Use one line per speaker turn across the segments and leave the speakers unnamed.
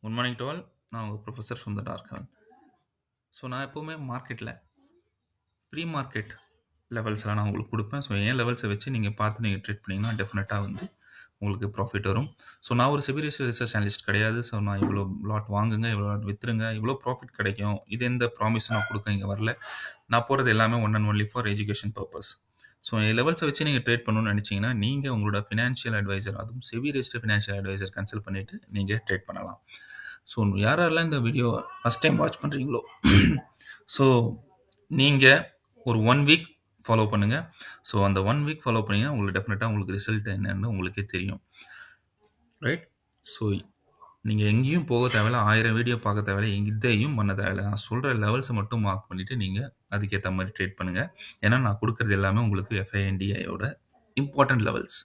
Good morning to all. நான் உங்கள் professor from the dark heaven. So நான் எப்போவுமே மார்க்கெட்டில் ப்ரீ மார்க்கெட் லெவல்ஸ்லாம் நான் உங்களுக்கு கொடுப்பேன். ஸோ என் லெவல்ஸை வச்சு நீங்கள் பார்த்து நீங்கள் ட்ரேட் பண்ணிங்கன்னா டெஃபினட்டாக வந்து உங்களுக்கு ப்ராஃபிட் வரும். ஸோ நான் ஒரு செபி ரிசர்ச் அனலிஸ்ட் கிடையாது. ஸோ நான் இவ்வளோ லாட் வாங்குங்க, இவ்வளோ லாட் விற்றுருங்க, இவ்வளோ ப்ராஃபிட் கிடைக்கும், இது எந்த ப்ராமிஸும் நான் கொடுக்க இங்கே வரல. நான் போகிறது எல்லாமே one and only for education purpose. So என் லெவல்ஸை வச்சு நீங்கள் ட்ரேட் பண்ணணும்னு நினச்சிங்கன்னா நீங்கள் உங்களோட ஃபினான்ஷியல் அட்வைசர், அதுவும் SEBI registered financial adviser consult பண்ணிவிட்டு நீங்கள் ட்ரேட் பண்ணலாம். ஸோ யாரெல்லாம் இந்த வீடியோ ஃபஸ்ட் டைம் வாட்ச் பண்ணுறீங்களோ ஸோ நீங்கள் ஒரு 1 வீக் ஃபாலோ பண்ணுங்கள். ஸோ அந்த 1 வீக் ஃபாலோ பண்ணிங்கன்னா உங்களுக்கு டெஃபினட்டாக உங்களுக்கு ரிசல்ட் என்னன்னு உங்களுக்கே தெரியும், ரைட்? ஸோ நீங்கள் எங்கேயும் போக தேவையில்ல, 1000 வீடியோ பார்க்க தேவையில்ல, எங்கேயும் பண்ண தேவையில்ல. நான் சொல்கிற லெவல்ஸை மட்டும் மார்க் பண்ணிவிட்டு நீங்கள் அதுக்கேற்ற மாதிரி ட்ரேட் பண்ணுங்கள். ஏன்னா நான் கொடுக்குறது எல்லாமே உங்களுக்கு FINDIயோட இம்பார்ட்டன்ட் லெவல்ஸ்.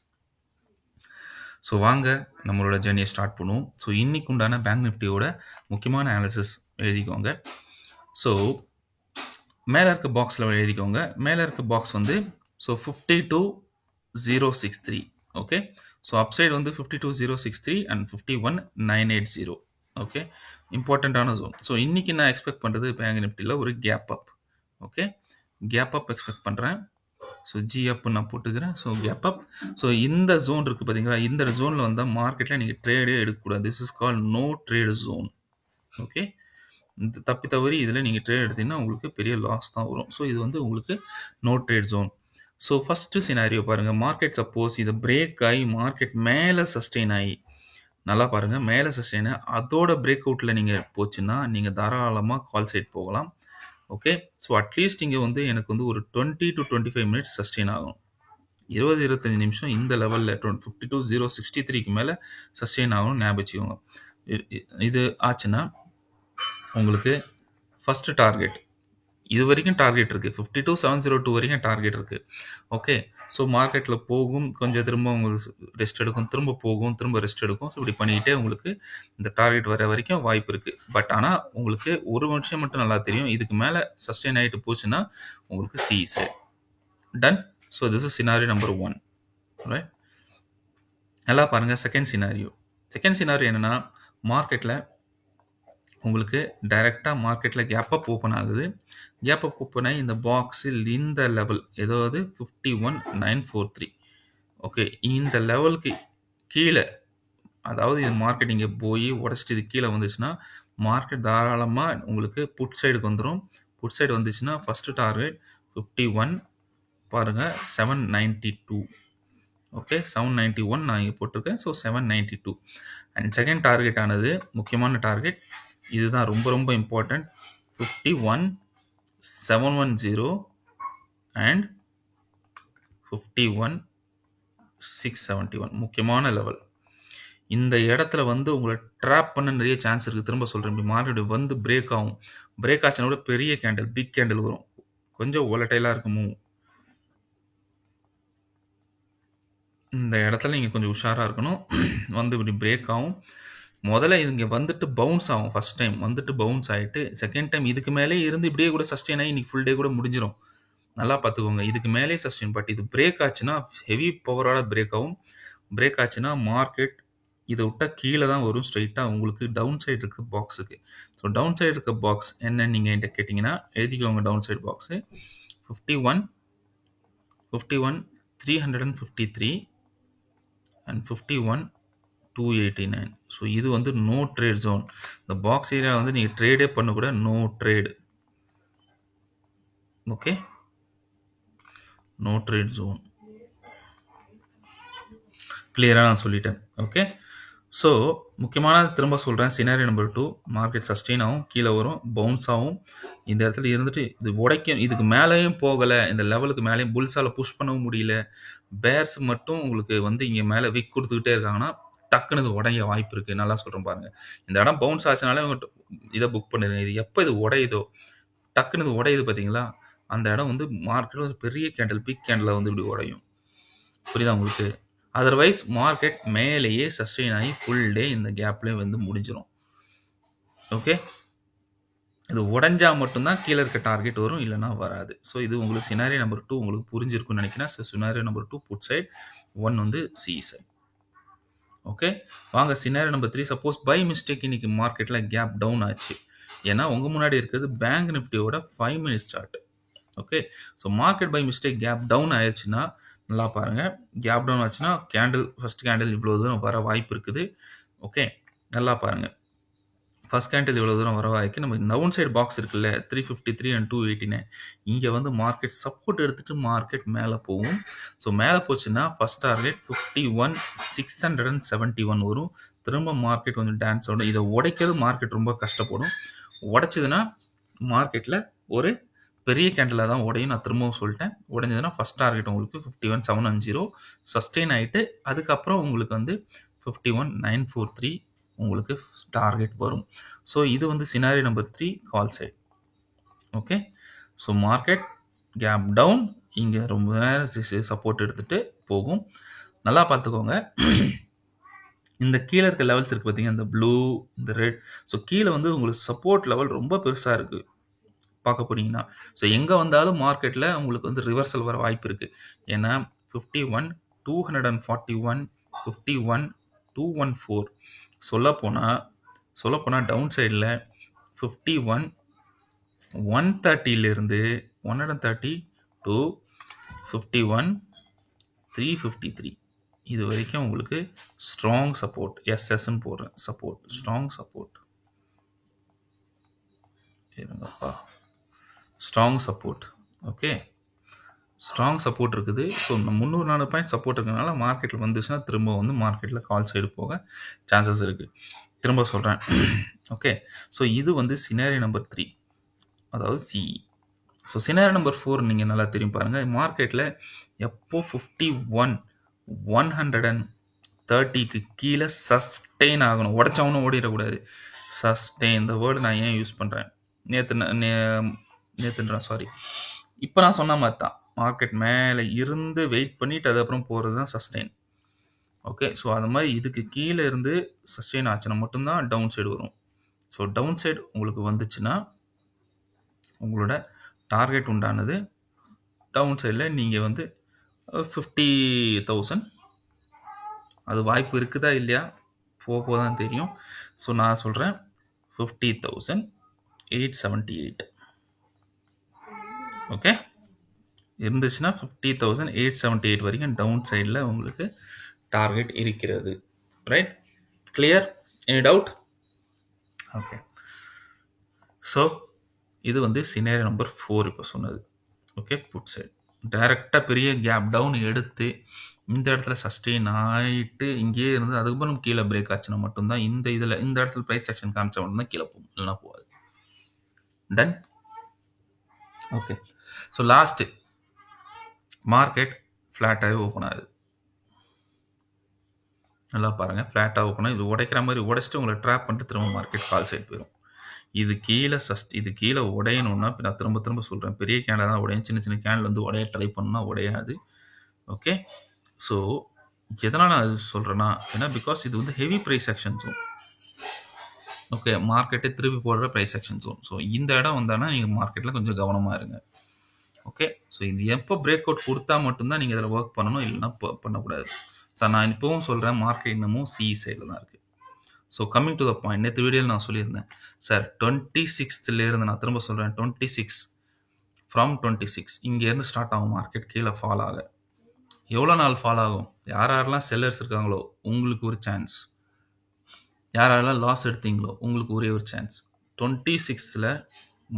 ஸோ வாங்க நம்மளோட ஜேர்னியை ஸ்டார்ட் பண்ணுவோம். ஸோ இன்னைக்கு உண்டான பேங்க் நிஃப்டியோட முக்கியமான அனாலிசிஸ் எழுதிக்கோங்க. ஸோ மேலே இருக்க பாக்ஸில் எழுதிக்கோங்க. மேலே இருக்க பாக்ஸ் வந்து ஸோ 52063. ஓகே, ஸோ அப்சைடு வந்து 52063 அண்ட் 51980. ஓகே, இம்பார்ட்டண்ட்டான ஜோன். ஸோ இன்னைக்கு நான் எக்ஸ்பெக்ட் பண்ணுறது பேங்க் நிஃப்டியில் ஒரு gap up. Okay, gap up expect பண்ணுறேன். ஸோ ஜி அப் நான் போட்டுக்கிறேன். So gap up. ஸோ இந்த ஜோன் இருக்குது பார்த்தீங்களா, இந்த ஜோனில் வந்தால் மார்க்கெட்டில் நீங்கள் ட்ரேடே எடுக்கக்கூடாது. This is call no trade zone. Okay, இந்த தப்பி தவறி இதில் நீங்கள் ட்ரேட் எடுத்தீங்கன்னா உங்களுக்கு பெரிய லாஸ் தான் வரும். ஸோ இது வந்து உங்களுக்கு no trade zone. So first scenario பாருங்கள். மார்க்கெட் சப்போஸ் இதை பிரேக் ஆகி மார்க்கெட் மேலே சஸ்டெயின் ஆகி, நல்லா பாருங்கள், மேலே சஸ்டெயின் அதோட பிரேக் அவுட்டில் நீங்கள் போச்சுன்னா நீங்கள் தாராளமாக கால் சைட் போகலாம். ஓகே, ஸோ அட்லீஸ்ட் இங்கே வந்து எனக்கு வந்து ஒரு 20 to 25 மினிட்ஸ் சஸ்டெயின் ஆகும். 20-25 நிமிஷம் இந்த லெவலில் 52063க்கு மேலே சஸ்டெயின் ஆகணும், ஞாபகம் வச்சுக்கோங்க. இது ஆச்சுன்னா உங்களுக்கு ஃபஸ்ட்டு டார்கெட், இது வரைக்கும் டார்கெட் இருக்குது, 52702 வரைக்கும் டார்கெட் இருக்குது. ஓகே, ஸோ மார்க்கெட்டில் போகும், கொஞ்சம் திரும்ப உங்களுக்கு ரெஸ்ட் எடுக்கும், திரும்ப போகும், திரும்ப ரெஸ்ட் எடுக்கும். ஸோ இப்படி பண்ணிக்கிட்டே உங்களுக்கு இந்த டார்கெட் வர வரைக்கும் வாய்ப்பு இருக்குது. பட் ஆனால் உங்களுக்கு ஒரு விஷயம் மட்டும் நல்லா தெரியும், இதுக்கு மேலே சஸ்டெயின் ஆகிட்டு போச்சுன்னா உங்களுக்கு சிஇசே done. So this is scenario number 1, right? நல்லா பாருங்கள். செகண்ட் சினாரியோ என்னென்னா, மார்க்கெட்டில் உங்களுக்கு டைரெக்டாக மார்க்கெட்டில் கேப் அப் ஓப்பன் ஆகுது. கேப் அப் ஓப்பன் ஆகி இந்த பாக்ஸில் இந்த லெவல் ஏதாவது 51943. ஓகே, இந்த லெவலுக்கு கீழே, அதாவது இது மார்க்கெட் இங்கே போய் உடச்சிட்டு இது கீழே வந்துச்சுன்னா மார்க்கெட் தாராளமாக உங்களுக்கு புட் சைடுக்கு வந்துடும். புட் சைடு வந்துச்சுன்னா ஃபஸ்ட்டு டார்கெட் 51 பாருங்கள் 792. ஓகே, 791 நான் இங்கே போட்டிருக்கேன். ஸோ 792 அண்ட் செகண்ட் டார்கெட் ஆனது முக்கியமான டார்கெட், இதுதான் ரொம்ப ரொம்ப இம்பார்ட்டன்ட், 51710 அண்ட் 51671. முக்கியமான லெவல். இந்த இடத்துல வந்து உங்களை ட்ராப் பண்ண நிறைய சான்ஸ் இருக்குது. திரும்ப சொல்கிறேன், மார்க்கெட் வந்து பிரேக் ஆகும். பிரேக் ஆச்சுன்னா கூட பெரிய கேண்டில், பிக் கேண்டில் வரும், கொஞ்சம் ஒலட்டைலாக இருக்குமோ. இந்த இடத்துல நீங்கள் கொஞ்சம் உஷாராக இருக்கணும். வந்து இப்படி பிரேக் ஆகும். முதல்ல இங்கே வந்துட்டு பவுன்ஸ் ஆகும். ஃபஸ்ட் டைம் வந்துட்டு பவுன்ஸ் ஆகிட்டு செகண்ட் டைம் இதுக்கு மேலே இருந்து இப்படியே கூட சஸ்டெயின் ஆகி இன்னைக்கு ஃபுல் டே கூட முடிஞ்சிடும். நல்லா பார்த்துக்கோங்க, இதுக்கு மேலே சஸ்டெயின். பட் இது பிரேக் ஆச்சுன்னா ஹெவி பவரோட பிரேக் ஆகும். பிரேக் ஆச்சுன்னா மார்க்கெட் இதை விட்டால் கீழே தான் வரும், ஸ்ட்ரைட்டாக உங்களுக்கு டவுன் சைடு இருக்க பாக்ஸுக்கு. ஸோ டவுன் சைடு இருக்க பாக்ஸ் என்னன்னு நீங்கள் என்கிட்ட கேட்டிங்கன்னா எழுதிக்கோங்க. Downside box 51 353 and 51 289. So இது வந்து நோ ட்ரேட் ஜோன். இந்த பாக்ஸ் ஏரியா வந்து நீங்கள் ட்ரேடே பண்ணக்கூட no trade. Okay, no trade zone கிளியராக நான் சொல்லிட்டேன். ஓகே, ஸோ முக்கியமான திரும்ப சொல்கிறேன், சினாரியோ நம்பர் 2, மார்க்கெட் சஸ்டெயின் ஆகும், கீழே வரும், பவுன்ஸ் ஆகும், இந்த இடத்துல இருந்துட்டு இது உடைக்கும், இதுக்கு மேலேயும் போகலை, இந்த லெவலுக்கு மேலேயும் புல்ஸால் புஷ் பண்ணவும் முடியல, பேர்ஸ் மட்டும் உங்களுக்கு வந்து இங்கே மேலே விக் கொடுத்துக்கிட்டே இருக்காங்கன்னா டக்குன்னு இது உடைய வாய்ப்பு இருக்குது. நல்லா சொல்கிறேன் பாருங்கள், இந்த இடம் பவுன்ஸ் ஆச்சுனாலே உங்கள்கிட்ட இதை புக் பண்ணிடுங்க. இது எப்போ இது உடையுதோ, டக்குன்னு இது உடையுது பார்த்தீங்களா, அந்த இடம் வந்து மார்க்கெட் ஒரு பெரிய கேண்டில், பிக் கேண்டில் வந்து இப்படி உடையும். புரியுதா உங்களுக்கு? அதர்வைஸ் மார்க்கெட் மேலேயே சஸ்டெயின் ஆகி ஃபுல் டே இந்த கேப்லேயே வந்து முடிஞ்சிடும். ஓகே, இது உடஞ்சா மட்டும்தான் கீழே இருக்க டார்கெட் வரும், இல்லைனா வராது. ஸோ இது உங்களுக்கு சினாரியோ நம்பர் 2 உங்களுக்கு புரிஞ்சிருக்குன்னு நினைக்கிறேன். So scenario number 2 put side, 1 வந்து சி சைட். ஓகே, வாங்க scenario number 3. Suppose by mistake இன்னைக்கு மார்க்கெட்டில் கேப் டவுன் ஆச்சு, ஏன்னா உங்கள் முன்னாடி இருக்கிறது பேங்க் நிஃப்டியோட 5 minutes chart. Okay, so market by mistake gap down ஆயிடுச்சுன்னா நல்லா பாருங்கள். கேப் டவுன் ஆச்சுன்னா கேண்டில் ஃபர்ஸ்ட் கேண்டில் இவ்வளோ தூரம் வர வாய்ப்பு இருக்குது. ஓகே, நல்லா பாருங்கள். ஃபர்ஸ்ட் கேண்டில் இவ்வளோ தூரம் வர வாய்க்கு நம்ம டவுன் சைடு பாக்ஸ் இருக்குல்ல 353 அண்ட் 289, இங்கே வந்து மார்க்கெட் சப்போர்ட் எடுத்துகிட்டு மார்க்கெட் மேலே போகும். ஸோ மேலே போச்சுன்னா ஃபர்ஸ்ட் டார்கெட் 51,671 வரும். திரும்ப மார்க்கெட் கொஞ்சம் டான்ஸ் ஆடும். இதை உடைக்கிறது மார்க்கெட் ரொம்ப கஷ்டப்படும். உடைச்சதுன்னா மார்க்கெட்டில் ஒரு பெரிய கேண்டிலாக தான் உடையும். நான் திரும்பவும் சொல்லிட்டேன். உடைஞ்சதுன்னா ஃபர்ஸ்ட் டார்கெட் உங்களுக்கு 51,750 சஸ்டெயின் ஆகிட்டு அதுக்கப்புறம் உங்களுக்கு வந்து 51,943 உங்களுக்கு டார்கெட் வரும். ஸோ இது வந்து scenario number 3 call side. Okay, so market gap down, இங்கே ரொம்ப நேரம் சப்போர்ட் எடுத்துகிட்டு போகும். நல்லா பார்த்துக்கோங்க. இந்த கீழே இருக்க லெவல்ஸ் இருக்குது பார்த்தீங்க, இந்த ப்ளூ, இந்த ரெட். ஸோ கீழே வந்து உங்களுக்கு சப்போர்ட் லெவல் ரொம்ப பெருசாக இருக்குது பார்க்க போனீங்கன்னா. ஸோ எங்கே வந்தாலும் மார்க்கெட்டில் உங்களுக்கு வந்து ரிவர்சல் வர வாய்ப்பு இருக்குது. ஏன்னா 51,241, 51,214 சொல்லப்போனால் டவுன் சைடில் 51,130லேருந்து 130 டு 51,353 இது வரைக்கும் உங்களுக்கு ஸ்ட்ராங் சப்போர்ட். எஸ்எஸ்ன்னு போடுறேன், சப்போர்ட், ஸ்ட்ராங் சப்போர்ட். இருங்கப்பா, strong support. Okay, strong support இருக்குது. ஸோ 300-400 பாயிண்ட் சப்போர்ட் இருக்கிறதுனால மார்க்கெட்டில் வந்துச்சுன்னா திரும்ப வந்து மார்க்கெட்டில் கால் சைடு போக சான்சஸ் இருக்குது. திரும்ப சொல்கிறேன். ஓகே, ஸோ இது வந்து சினாரியோ நம்பர் 3, அதாவது சிஇ. ஸோ சினாரியோ நம்பர் 4 நீங்கள் நல்லா தெரியும் பாருங்கள். மார்க்கெட்டில் எப்போ 51,130க்கு கீழே சஸ்டெயின் ஆகணும். உடைச்சவனும் ஓடிடக்கூடாது. சஸ்டெயின் இந்த வேர்டு நான் ஏன் யூஸ் பண்ணுறேன், நேற்றுன்றேன் சாரி, இப்போ நான் சொன்ன மாதிரி தான். மார்க்கெட் மேலே இருந்து வெயிட் பண்ணிவிட்டு அதுக்கப்புறம் போகிறது தான் சஸ்டெயின். ஓகே, ஸோ அது மாதிரி இதுக்கு கீழே இருந்து சஸ்டெயின் ஆச்சுன்னா மட்டும்தான் டவுன் சைடு வரும். ஸோ டவுன் சைடு உங்களுக்கு வந்துச்சுன்னா உங்களோட டார்கெட் உண்டானது டவுன் சைடில் நீங்கள் வந்து 50,000, அது வாய்ப்பு இருக்குதா இல்லையா போதான் தெரியும். ஸோ நான் சொல்கிறேன் 50,878. ஓகே, இருந்துச்சுன்னா 50,878 வரைக்கும் டவுன் சைடில் உங்களுக்கு டார்கெட் இருக்கிறது. Right, clear? Any doubt? Okay, so இது வந்து சினாரியோ நம்பர் 4 இப்போ சொன்னது. ஓகே, புட் சைடு டைரெக்டாக பெரிய கேப் டவுன் எடுத்து இந்த இடத்துல சஸ்டெயின் ஆகிட்டு இங்கேயே இருந்து அதுக்கப்புறம் கீழே பிரேக் ஆச்சுன்னா மட்டும்தான் இந்த இடத்துல ப்ரைஸ் செக்ஷன் காமிச்சா மட்டும்தான் கீழே போகும், இல்லைனா போகாது. Done. Okay, so last market ஃப்ளாட்டாகவே ஓப்பன் ஆகுது. நல்லா பாருங்கள், ஃப்ளாட்டாக ஓப்பன் ஆகுது. இது உடைக்கிற மாதிரி உடைச்சிட்டு உங்களை ட்ராப் பண்ணிட்டு திரும்ப மார்க்கெட் கால் சைடு போயிடும். இது கீழே உடையணும்னா நான் திரும்ப சொல்கிறேன், பெரிய கேண்டில் தான் உடையும். சின்ன சின்ன கேண்டில் வந்து உடைய ட்ரை பண்ணா உடையாது. ஓகே, ஸோ எதனால் நான் அது சொல்கிறேன்னா, ஏன்னா பிகாஸ் இது வந்து heavy price action zone. Okay, மார்க்கெட்டை திருப்பி போடுற ப்ரைஸ் ஆக்ஷன் ஜோன். ஸோ இந்த இடம் வந்தாங்கன்னா நீங்கள் மார்க்கெட்டில் கொஞ்சம் கவனமாக இருங்க. ஓகே, ஸோ இது எப்போ பிரேக் அவுட் கொடுத்தா மட்டும்தான் நீங்கள் இதில் ஒர்க் பண்ணணும், இல்லைன்னா பண்ணக்கூடாது. ஸோ நான் இப்போவும் சொல்கிறேன், மார்க்கெட் இன்னமும் சிஇ சைடில் தான் இருக்குது. So coming to the point, நேற்று வீடியோவில் நான் சொல்லியிருந்தேன் சார் 26லேருந்து, நான் திரும்ப சொல்கிறேன் 26, ஃப்ரம் 26 இங்கேருந்து ஸ்டார்ட் ஆகும் மார்க்கெட் கீழே ஃபால் ஆக. எவ்வளோ நாள் ஃபால் ஆகும்? யாரெல்லாம் செல்லர்ஸ் இருக்காங்களோ உங்களுக்கு ஒரு சான்ஸ், யாரெல்லாம் லாஸ் எடுத்தீங்களோ உங்களுக்கு ஒரே ஒரு சான்ஸ். 26ல்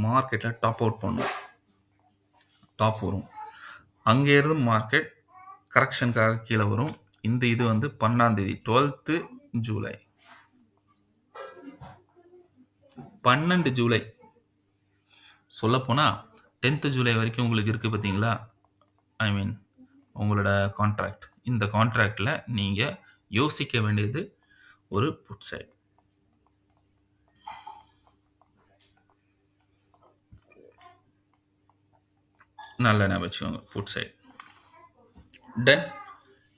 மார்க்கெட்டில் டாப் அவுட் பண்ணும், டாப் வரும். அங்கேருந்து மார்க்கெட் கரெக்ஷனுக்காக கீழே வரும். இந்த இது வந்து 12 12th ஜூலை, 12 ஜூலை சொல்லப்போனால் 10th ஜூலை வரைக்கும் உங்களுக்கு இருக்குது பார்த்தீங்களா. ஐ மீன் உங்களோட கான்ட்ராக்ட். இந்த கான்ட்ராக்டில் நீங்கள் யோசிக்க வேண்டியது ஒரு புட் சைடு. நல்ல ஞாபகம் வச்சுக்கோங்க, put side. Done.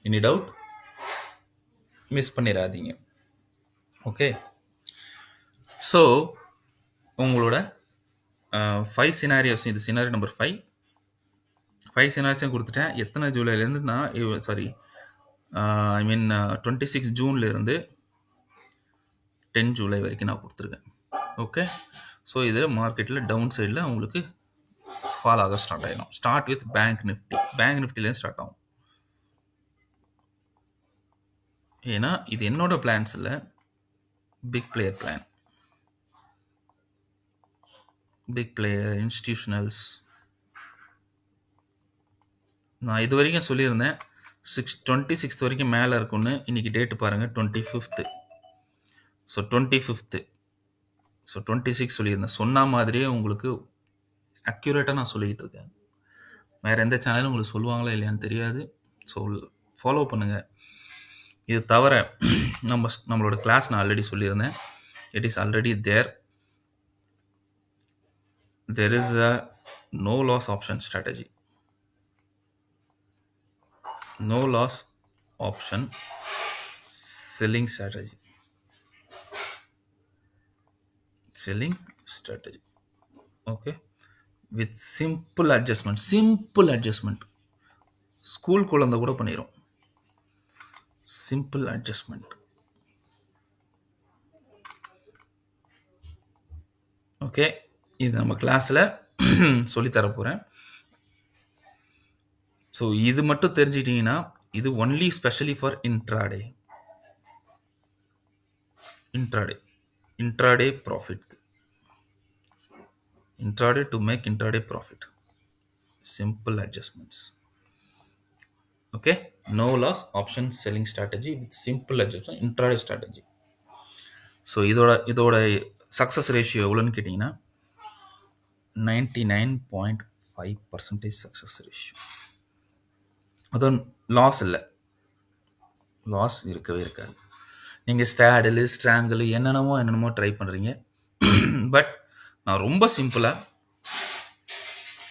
Any doubt? Miss பண்ணிடாதீங்க. ஓகே, ஸோ உங்களோட 5 சினாரியோஸ், இது சினாரியோ நம்பர் 5 சினாரியோஸும் கொடுத்துட்டேன். எத்தனை ஜூலைலேருந்து நான் ஐ மீன் 26 ஜூன்லேருந்து 10 ஜூலை வரைக்கும் நான் கொடுத்துருக்கேன். ஓகே, ஸோ இதில் மார்க்கெட்டில் டவுன் சைடில் உங்களுக்கு ஃபால் ஆக ஸ்டார்ட் ஆகிடும். ஸ்டார்ட் வித் பேங்க் நிஃப்டிலேருந்து ஸ்டார்ட் ஆகும். ஏன்னா இது என்னோட பிளான்ஸ் இல்லை, big player plan. Big player institutionals நான் இது வரைக்கும் சொல்லியிருந்தேன் 26 வரைக்கும் மேலே இருக்குன்னு. இன்றைக்கி டேட்டு பாருங்கள் 25th. So 25th. ஸோ 26 சொல்லியிருந்தேன். சொன்ன மாதிரியே உங்களுக்கு அக்யூரேட்டாக நான் சொல்லிக்கிட்டு இருக்கேன். வேறு எந்த சேனலும் உங்களுக்கு சொல்லுவாங்களா இல்லையான்னு தெரியாது. ஸோ ஃபாலோ பண்ணுங்கள். இது தவிர நம்மளோட கிளாஸ் நான் ஆல்ரெடி சொல்லியிருந்தேன். It is already there is a no loss option strategy. No loss option selling strategy. Okay, with simple adjustment. School குழந்தை கூட பண்ணிரும். Simple adjustment. ஓகே, இது நம்ம கிளாஸில் சொல்லித்தர போகிறேன். ஸோ இது மட்டும் தெரிஞ்சிட்டிங்கன்னா இது only specially for intraday profit. Intraday to make intraday profit. Simple adjustments. Okay, no loss option selling strategy with simple adjustment intraday strategy. So இதோட சக்ஸஸ் ரேஷியோ எவ்வளோன்னு கேட்டிங்கன்னா 99.5% சக்ஸஸ் ரேஷியோ. அதுவும் லாஸ் இல்லை, லாஸ் இருக்கவே இருக்காது. நீங்கள் ஸ்ட்ராங்கிள் என்னென்னமோ try பண்ணுறீங்க. பட் நான் ரொம்ப சிம்பிளாக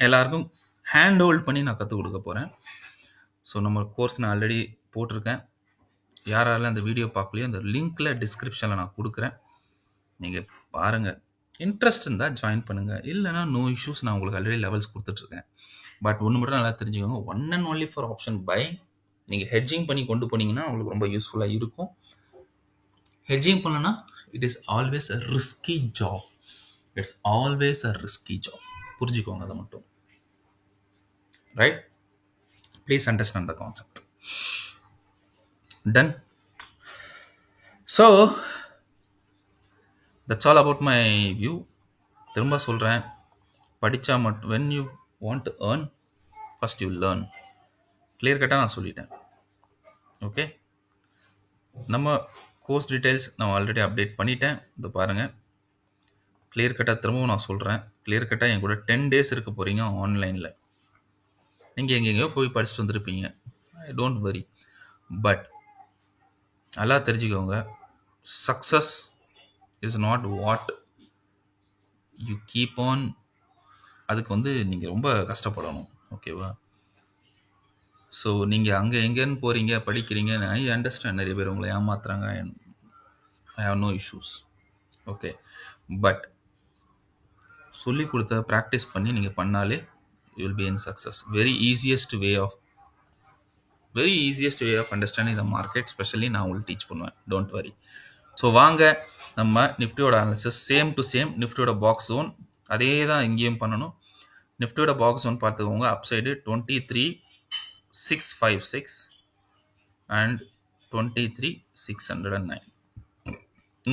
எல்லாருக்கும் ஹேண்ட் ஹோல்ட் பண்ணி நான் கற்றுக் கொடுக்க போகிறேன். ஸோ நம்ம கோர்ஸ் நான் ஆல்ரெடி போட்டிருக்கேன். யாராலும் அந்த வீடியோ பார்க்கலையோ அந்த லிங்க்கில் டிஸ்கிரிப்ஷனில் நான் கொடுக்குறேன். நீங்கள் பாருங்கள். இன்ட்ரெஸ்ட் இருந்தால் ஜாயின் பண்ணுங்கள், இல்லைனா நோ இஷ்யூஸ். நான் உங்களுக்கு ஆல்ரெடி லெவல்ஸ் கொடுத்துட்ருக்கேன். பட் ஒன்று மட்டும் நல்லா தெரிஞ்சுக்கோங்க, one and only for option buy. நீங்கள் ஹெட்ஜிங் பண்ணி கொண்டு போனீங்கன்னா உங்களுக்கு ரொம்ப யூஸ்ஃபுல்லாக இருக்கும். ஹெட்ஜிங் பண்ணனா it is always a risky job. புரிஞ்சுக்கோங்க அதை மட்டும். Right? Please understand the concept. Done. So that's all about my view. திரும்ப சொல்கிறேன், படித்தா மட்டும் when you want to earn, first you learn. Clear கட்டாக நான் சொல்லிட்டேன். ஓகே, நம்ம கோர்ஸ் டீட்டெயில்ஸ் நான் ஆல்ரெடி அப்டேட் பண்ணிட்டேன். இதை பாருங்கள். கிளியர் கட்டாக திரும்பவும் நான் சொல்கிறேன், கிளியர் கட்டாக என் கூட 10 days இருக்க போகிறீங்க ஆன்லைனில். நீங்கள் எங்கெங்கேயோ போய் படிச்சுட்டு வந்துருப்பீங்க. Don't worry. பட் நல்லா தெரிஞ்சுக்கோங்க, success is not what you keep on. அதுக்கு நீங்கள் ரொம்ப கஷ்டப்படணும். ஓகேவா? ஸோ நீங்கள் அங்கே எங்கேன்னு போகிறீங்க, படிக்கிறீங்க, ஐ அண்டர்ஸ்டாண்ட். நிறைய பேர் உங்களை ஏமாத்துறாங்க. I have no issues. Okay, but சொல்லி கொடுத்த ப்ராக்டிஸ் பண்ணி நீங்கள் பண்ணாலே you will be in success. Very easiest way of understanding the market. Specially நான் உங்களுக்கு டீச் பண்ணுவேன். Don't worry. ஸோ வாங்க நம்ம நிஃப்டியோட அனாலிசிஸ் சேம் டு சேம். நிஃப்டியோட பாக்ஸ் ஜோன் அதே தான் இங்கேயும் பண்ணணும். நிஃப்டியோட பாக்ஸ் ஜோன் பார்த்துக்கோங்க. Upside 23,656 and 23,609.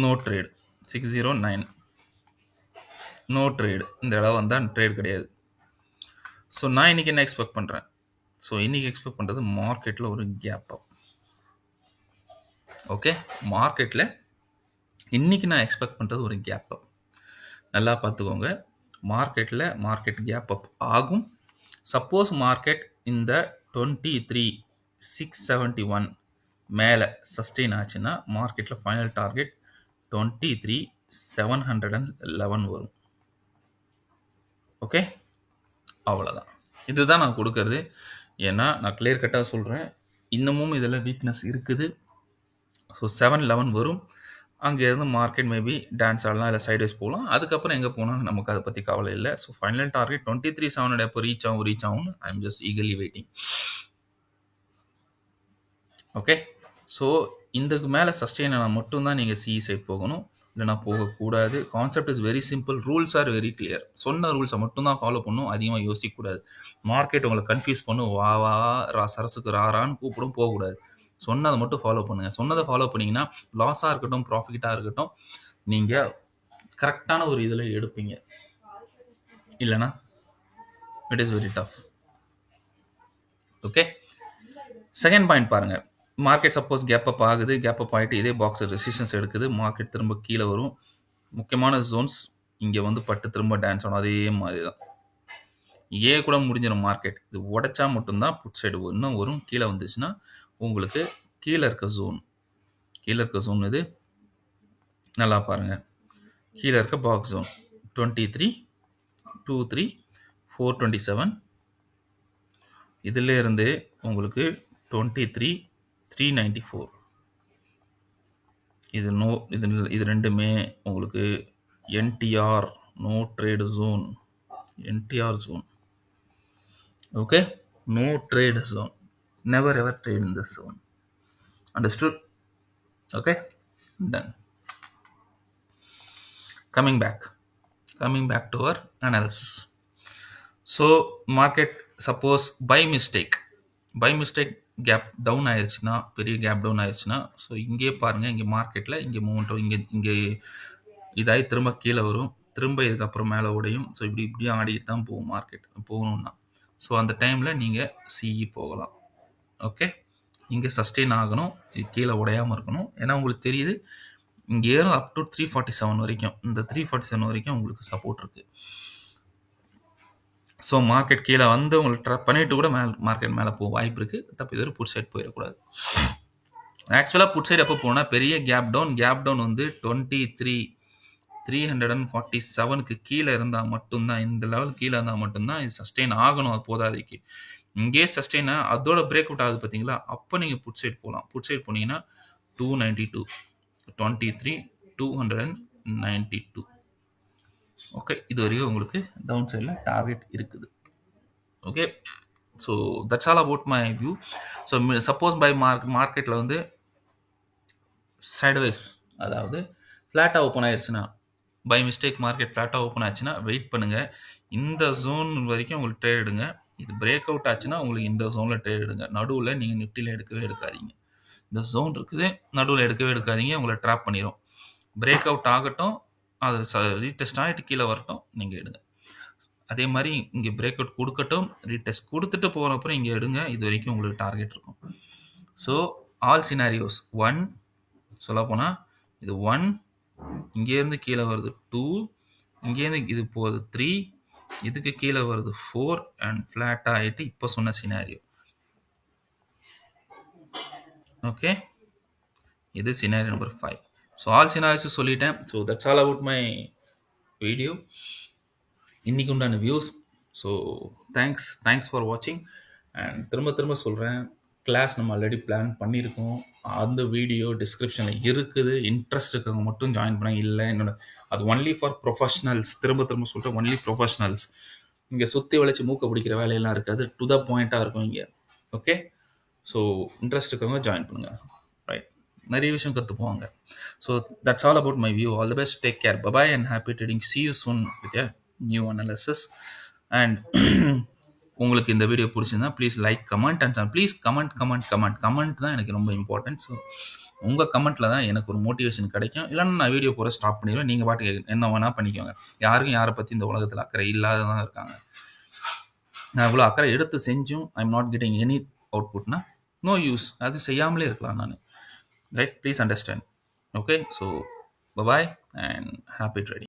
No trade. 609 no trade. இந்த இடம் வந்தால் ட்ரேட் கிடையாது. ஸோ நான் இன்றைக்கி என்ன எக்ஸ்பெக்ட் பண்ணுறேன்? ஸோ இன்றைக்கி எக்ஸ்பெக்ட் பண்ணுறது மார்க்கெட்டில் ஒரு கேப் அப். ஓகே, மார்க்கெட்டில் இன்றைக்கி நான் எக்ஸ்பெக்ட் பண்ணுறது ஒரு கேப் அப். நல்லா பார்த்துக்கோங்க. மார்க்கெட் கேப் அப் ஆகும். சப்போஸ் மார்க்கெட் இந்த 23,671 மேலே சஸ்டெயின் ஆச்சுன்னா மார்க்கெட்டில் ஃபைனல் டார்கெட் 23,711 வரும். ஓகே, அவ்வளோதான். இதுதான் நான் கொடுக்கறது. ஏன்னா நான் கிளியர் கட்டாக சொல்கிறேன், இன்னமும் இதில் வீக்னஸ் இருக்குது. ஸோ 711 வரும். அங்கேருந்து மார்க்கெட் மேபி டான்ஸ் ஆடலாம், இல்லை சைட்வைஸ் போகலாம். அதுக்கப்புறம் எங்கே போகணும் நமக்கு அதை பற்றி கவலை இல்லை. ஸோ ஃபைனல் டார்கெட் 23,700 எப்போ ரீச் ஆகும். I am just eagerly waiting. Okay. So இதுக்கு மேலே சஸ்டெயின் ஆனால் மட்டும்தான் நீங்கள் சி சைட் போகணும், இல்லைனா போகக்கூடாது. Concept is very simple, rules are very clear. சொன்ன ரூல்ஸை மட்டும்தான் ஃபாலோ பண்ணணும், அதிகமாக யோசிக்கக்கூடாது. மார்க்கெட் உங்களை கன்ஃபியூஸ் பண்ணும், வா வா சரசுக்கு ராரான்னு கூப்பிடும், போகக்கூடாது. சொன்னதை மட்டும் ஃபாலோ பண்ணுங்கள். சொன்னதை ஃபாலோ பண்ணிங்கன்னா லாஸாக இருக்கட்டும் ப்ராஃபிட்டாக இருக்கட்டும் நீங்கள் கரெக்டான ஒரு இதில் எடுப்பீங்க. இல்லைனா it is very tough. Okay. Second point பாருங்க. மார்க்கெட் சப்போஸ் கேப் அப் ஆகுது, கேப் அப் ஆகிட்டு இதே பாக்ஸ் ரெசிஸ்டன்ஸ் எடுக்குது, மார்க்கெட் திரும்ப கீழே வரும். முக்கியமான ஜோன்ஸ் இங்கே வந்து பட்டு திரும்ப டான்ஸ் ஆகும். அதே மாதிரி தான் ஏ கூட முடிஞ்சிடும் மார்க்கெட். இது உடைச்சா மட்டும்தான் புட் சைடு இன்னும் வரும். கீழே வந்துச்சுன்னா உங்களுக்கு கீழே இருக்க ஜோன் இது நல்லா பாருங்க. கீழே இருக்க பாக்ஸ் ஜோன் 23, 23, 427. இதுல இருந்து உங்களுக்கு 23, 394. இது ரெண்டுமே உங்களுக்கு NTR, no trade zone. NTR zone. Okay, no trade zone. Never ever trade in this zone. Understood? Okay, done. Coming back to our analysis. So market suppose by mistake gap down ஆயிடுச்சுன்னா, பெரிய gap down ஆயிடுச்சுன்னா, so இங்கே பாருங்க, இங்கே மார்க்கெட்டில் இங்கே மூமெண்ட்டும் இங்கே இதாகி திரும்ப கீழே வரும், திரும்ப இதுக்கப்புறம் மேலே உடையும். ஸோ இப்படி ஆடிட்டு தான் போகும் மார்க்கெட் போகணும்னா. ஸோ அந்த டைமில் நீங்கள் சிஇ போகலாம். ஓகே, இங்கே சஸ்டெயின் ஆகணும், இது கீழே உடையாமல் இருக்கணும். ஏன்னா உங்களுக்கு தெரியுது இங்கே ஏறும் அப் டு 347 வரைக்கும். இந்த 347 வரைக்கும் உங்களுக்கு சப்போர்ட் இருக்குது. ஸோ மார்க்கெட் கீழே வந்து உங்களுக்கு ட்ராப் பண்ணிட்டு கூட மார்க்கெட் மேலே போக வாய்ப்பு இருக்குது. தப்பு இது புட் சைட் போயிடக்கூடாது. ஆக்சுவலாக புட் சைட் எப்போ போனால் பெரிய கேப் டவுன் வந்து 23,347க்கு கீழே இருந்தால் மட்டும்தான், இந்த லெவல் கீழே இருந்தால் மட்டும்தான் இது சஸ்டெயின் ஆகணும். அது போதாதைக்கு இங்கே சஸ்டெயின் அதோட பிரேக் அவுட் ஆகுது பார்த்தீங்களா, அப்போ நீங்கள் புட் சைட் போகலாம். புட் சைட் போனீங்கன்னா 292, 23,292. ஓகே, இது வரைக்கும் உங்களுக்கு டவுன் சைடில் டார்கெட் இருக்குது. Okay, so that's all about my view. So suppose by மார்க்கெட்டில் வந்து சைட்வைஸ், அதாவது ஃப்ளாட்டாக ஓப்பன் ஆயிடுச்சுன்னா, பை மிஸ்டேக் மார்க்கெட் ஃப்ளாட்டாக ஓப்பன் ஆச்சுன்னா வெயிட் பண்ணுங்கள். இந்த ஜோன் வரைக்கும் உங்களுக்கு ட்ரேட் எடுங்க. இது பிரேக் அவுட் ஆச்சுன்னா உங்களுக்கு இந்த ஜோனில் ட்ரேட் எடுங்க. நடுவில் நீங்கள் நிஃப்டியில் எடுக்காதீங்க. இந்த ஜோன் இருக்குது, நடுவில் எடுக்காதீங்க, உங்களை ட்ராப் பண்ணிடும். பிரேக் அவுட் ஆகட்டும், அது ரீடெஸ்ட் ஆகிட்டு கீழே வரட்டும், நீங்கள் எடுங்க. அதே மாதிரி இங்கே பிரேக் அவுட் கொடுக்கட்டும், ரீடெஸ்ட் கொடுத்துட்டு போகிறப்பறம் இங்கே எடுங்க. இது வரைக்கும் உங்களுக்கு டார்கெட் இருக்கும். ஸோ ஆல் சினாரியோஸ் 1 சொல்ல போனால் இது 1, இங்கேருந்து கீழே வருது 2, இங்கேருந்து இது போகுது 3, இதுக்கு கீழே வருது 4 அண்ட் ஃப்ளாட் ஆகிட்டு இப்போ சொன்ன சினாரியோ. ஓகே, இது scenario number 5. So all scenarios சொல்லிட்டேன். So that's all about my video. இன்னைக்கு உண்டான வியூஸ். ஸோ தேங்க்ஸ் ஃபார் வாட்சிங். அண்ட் திரும்ப சொல்கிறேன், கிளாஸ் நம்ம ஆல்ரெடி பிளான் பண்ணியிருக்கோம். அந்த வீடியோ டிஸ்கிரிப்ஷனில் இருக்குது. இன்ட்ரெஸ்ட் இருக்கவங்க மட்டும் ஜாயின் பண்ண. இல்லை அது ஒன்லி ஃபார் ப்ரொஃபஷ்னல்ஸ். திரும்ப சொல்கிறேன், ஒன்லி ப்ரொஃபஷ்னல்ஸ். இங்கே சுற்றி வளைச்சி மூக்க பிடிக்கிற வேலையெல்லாம் இருக்காது. டு த பாயிண்ட்டாக இருக்கும் இங்கே. ஓகே, ஸோ இன்ட்ரெஸ்ட் இருக்கவங்க ஜாயின் பண்ணுங்கள். ரைட், நிறைய விஷயம் கற்றுக்குவாங்க. So that's all about my view. All the best, take care, bye and happy trading. see you soon with a new analysis. And உங்களுக்கு இந்த வீடியோ பிடிச்சிருந்தா please like, comment and please comment தான் எனக்கு ரொம்ப important. So உங்கள் கமெண்ட்டில் தான் எனக்கு ஒரு மோட்டிவேஷன் கிடைக்கும். இல்லைன்னா நான் வீடியோ பூரா ஸ்டாப் பண்ணிடுவேன். நீங்கள் பாட்டு என்ன வேணால் பண்ணிக்கோங்க. யாருக்கும் யாரை பற்றி இந்த உலகத்தில் அக்கறை இல்லாததான் இருக்காங்க. நான் இவ்வளோ அக்கறை எடுத்து செஞ்சும் I am not getting any அவுட்புட்னா நோ யூஸ். அது செய்யாமலே இருக்கலாம் நான். Right, please understand. Okay, so bye and happy trading.